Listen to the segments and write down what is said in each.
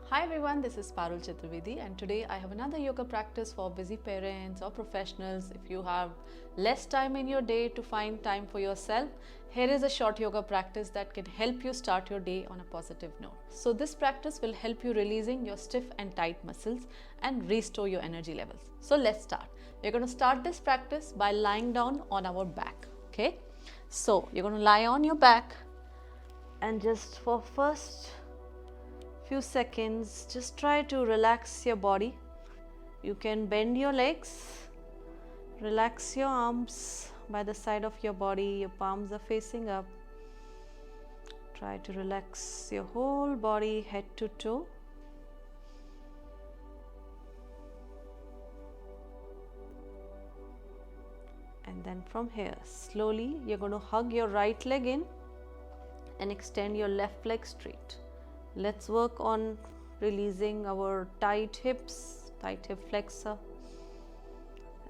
Hi everyone, this is Parul Chaturvedi and today I have another yoga practice for busy parents or professionals. If you have less time in your day to find time for yourself, here is a short yoga practice that can help you start your day on a positive note. So this practice will help you releasing your stiff and tight muscles and restore your energy levels. So let's start. We're going to start this practice by lying down on our back. Okay, so you're going to lie on your back and just for first few seconds just try to relax your body. You can bend your legs, relax your arms by the side of your body, your palms are facing up. Try to relax your whole body, head to toe. And then from here slowly you're going to hug your right leg in and extend your left leg straight. Let's work on releasing our tight hips, tight hip flexor.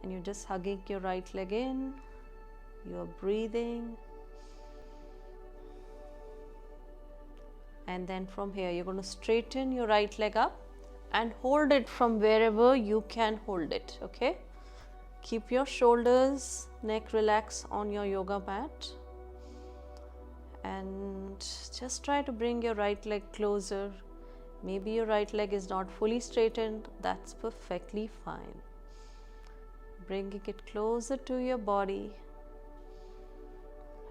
And you're just hugging your right leg in, you're breathing. And then from here, you're going to straighten your right leg up and hold it from wherever you can hold it, okay? Keep your shoulders, neck relaxed on your yoga mat. And just try to bring your right leg closer. Maybe your right leg is not fully straightened, that's perfectly fine. Bringing it closer to your body.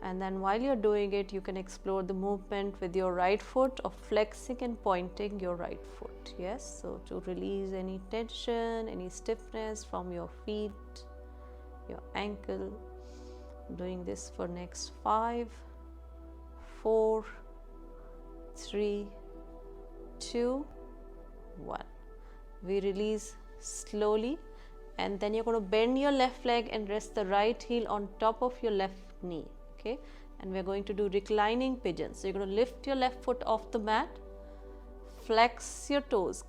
And then while you're doing it, you can explore the movement with your right foot of flexing and pointing your right foot. Yes, so to release any tension, any stiffness from your feet, your ankle. Doing this for next 5, 4, 3, 2, 1. We release slowly and then you're going to bend your left leg and rest the right heel on top of your left knee. Okay, and we're going to do reclining pigeon. So you're going to lift your left foot off the mat, flex your toes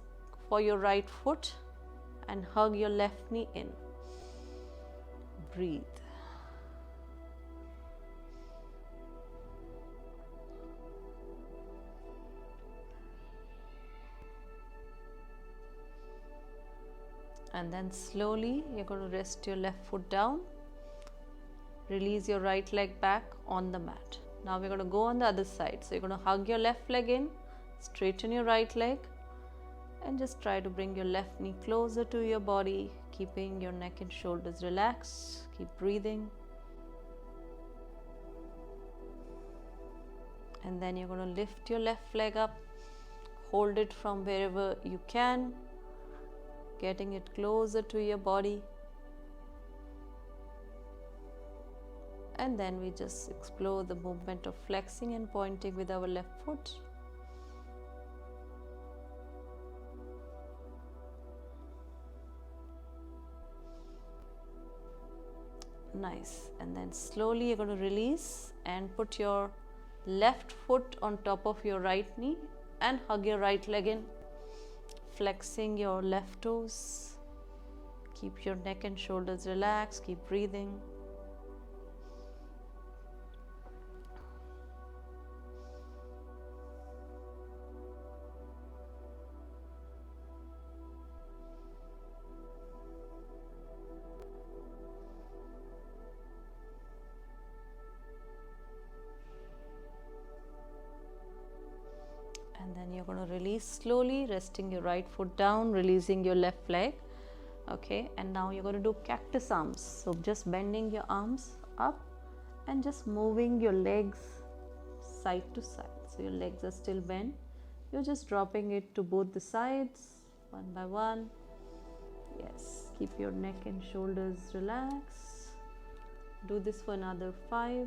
for your right foot and hug your left knee in. Breathe. And then slowly you're going to rest your left foot down. Release your right leg back on the mat. Now we're going to go on the other side. So you're going to hug your left leg in, straighten your right leg and just try to bring your left knee closer to your body, keeping your neck and shoulders relaxed. Keep breathing. And then you're going to lift your left leg up, hold it from wherever you can, getting it closer to your body. And then we just explore the movement of flexing and pointing with our left foot. Nice. And then slowly you're going to release and put your left foot on top of your right knee and hug your right leg in, flexing your left toes. Keep your neck and shoulders relaxed. Keep breathing. And then you're going to release slowly, resting your right foot down, releasing your left leg. Okay, and now you're going to do cactus arms. So just bending your arms up and just moving your legs side to side. So your legs are still bent. You're just dropping it to both the sides, one by one. Yes, keep your neck and shoulders relaxed. Do this for another 5,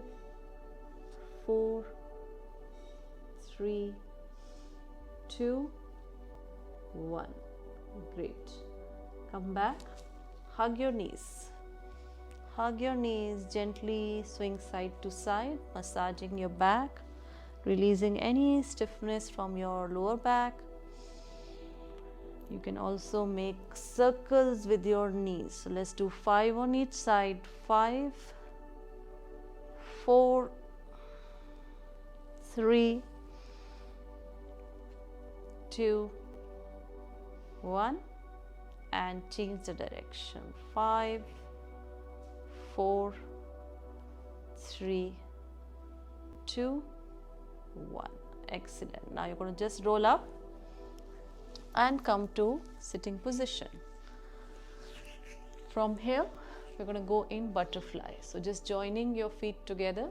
4, 3, 2, 1. Great. Come back. Hug your knees. Hug your knees, gently swing side to side, massaging your back, releasing any stiffness from your lower back. You can also make circles with your knees. So let's do 5 on each side. 5, 4, 3, 2, 1, and change the direction. 5, 4, 3, 2, 1. Excellent. Now you're going to just roll up and come to sitting position. From here, we're going to go in butterfly. So just joining your feet together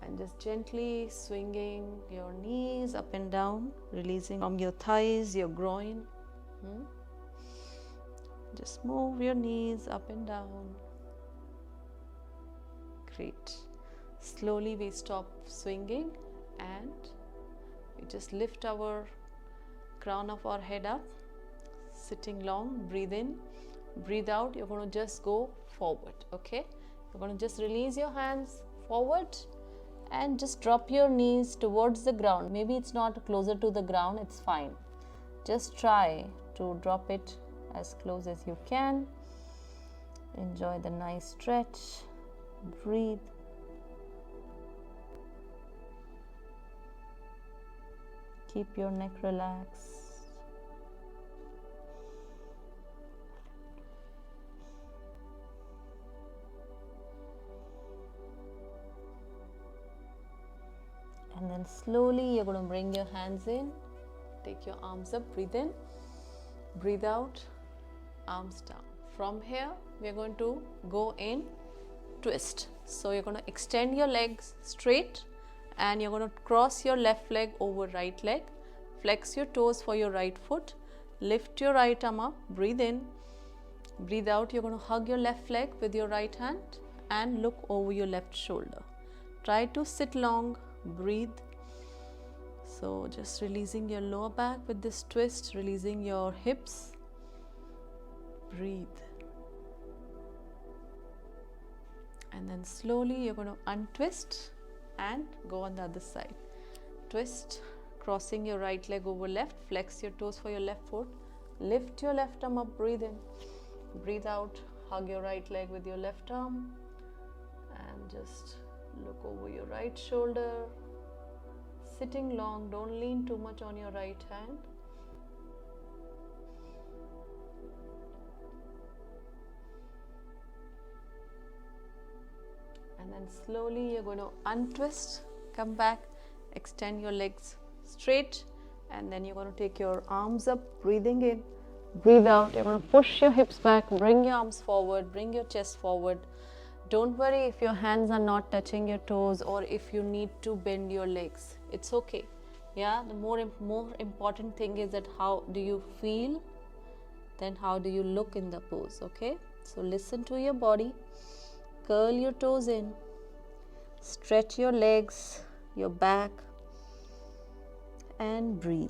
and just gently swinging your knees up and down, releasing from your thighs, your groin. Just move your knees up and down. Great. Slowly we stop swinging and we just lift our crown of our head up, sitting long. Breathe in, breathe out. You're going to just go forward. Okay, you're going to just release your hands forward and just drop your knees towards the ground. Maybe it's not closer to the ground, it's fine. Just try to drop it as close as you can. Enjoy the nice stretch. Breathe. Keep your neck relaxed. And then slowly you're going to bring your hands in, take your arms up, breathe in, breathe out, arms down. From here, we're going to go in twist. So you're going to extend your legs straight and you're going to cross your left leg over right leg, flex your toes for your right foot, lift your right arm up, breathe in, breathe out. You're going to hug your left leg with your right hand and look over your left shoulder. Try to sit long, breathe. So just releasing your lower back with this twist, releasing your hips, breathe. And then slowly you're going to untwist and go on the other side. Twist, crossing your right leg over left, flex your toes for your left foot, lift your left arm up, breathe in, breathe out, hug your right leg with your left arm and just look over your right shoulder. Sitting long, don't lean too much on your right hand. And then slowly you're going to untwist, come back, extend your legs straight, and then you're going to take your arms up, breathing in, breathe out. You're going to push your hips back, bring your arms forward, bring your chest forward. Don't worry if your hands are not touching your toes or if you need to bend your legs. It's okay. Yeah, the more important thing is that how do you feel, then how do you look in the pose. Okay, so listen to your body. Curl your toes in, stretch your legs, your back, and breathe.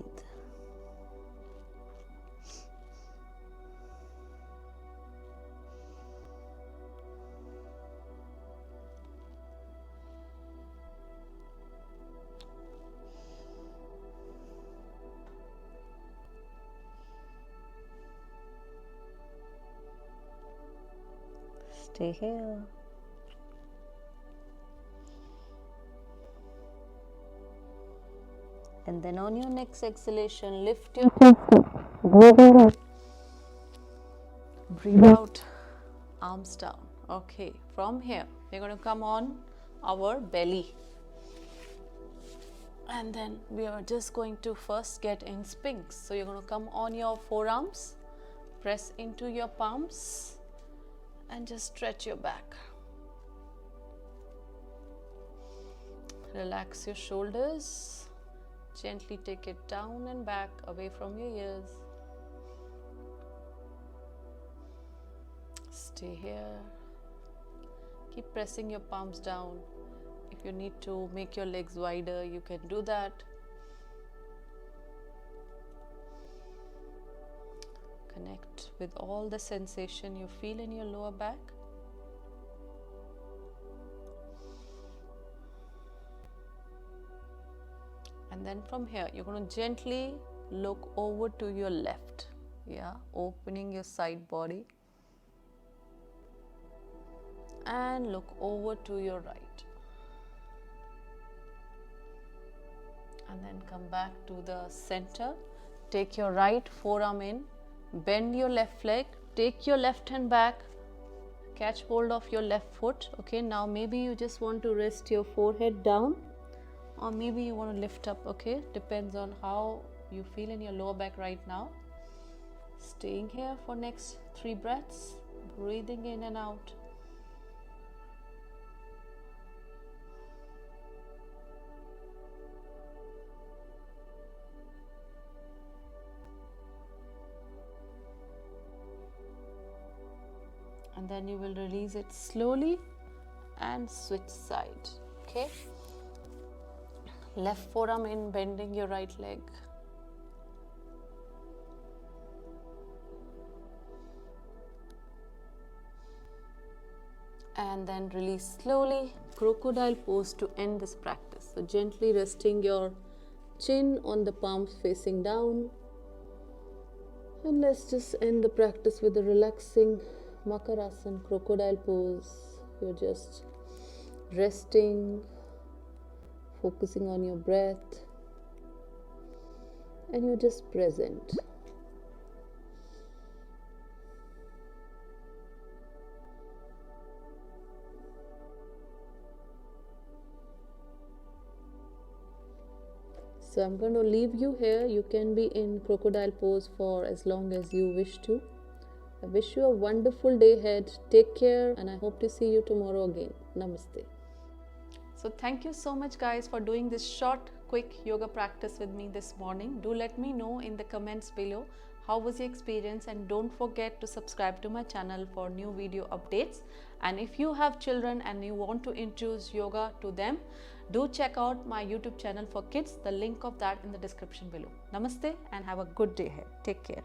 Stay here. And then on your next exhalation, lift your chest up, breathe in, breathe out, arms down. Okay, from here, we're going to come on our belly. And then we are just going to first get in Sphinx. So you're going to come on your forearms, press into your palms, and just stretch your back. Relax your shoulders. Gently take it down and back, away from your ears. Stay here. Keep pressing your palms down. If you need to make your legs wider, you can do that. Connect with all the sensation you feel in your lower back. And then from here, you're going to gently look over to your left. Yeah, opening your side body. And look over to your right. And then come back to the center. Take your right forearm in, bend your left leg, take your left hand back, catch hold of your left foot. Okay, now maybe you just want to rest your forehead down, or maybe you want to lift up. Okay, depends on how you feel in your lower back right now. Staying here for next 3 breaths, breathing in and out. And then you will release it slowly and switch side. Okay, left forearm in, bending your right leg. And then release slowly, crocodile pose to end this practice. So gently resting your chin on the palms facing down. And let's just end the practice with a relaxing Makarasana, crocodile pose. You're just resting, focusing on your breath, and you're just present. So I'm going to leave you here. You can be in crocodile pose for as long as you wish to. I wish you a wonderful day ahead. Take care, and I hope to see you tomorrow again. Namaste. So thank you so much guys for doing this short, quick yoga practice with me this morning. Do let me know in the comments below how was your experience, and don't forget to subscribe to my channel for new video updates. And if you have children and you want to introduce yoga to them, do check out my YouTube channel for kids. The link of that in the description below. Namaste and have a good day ahead. Take care.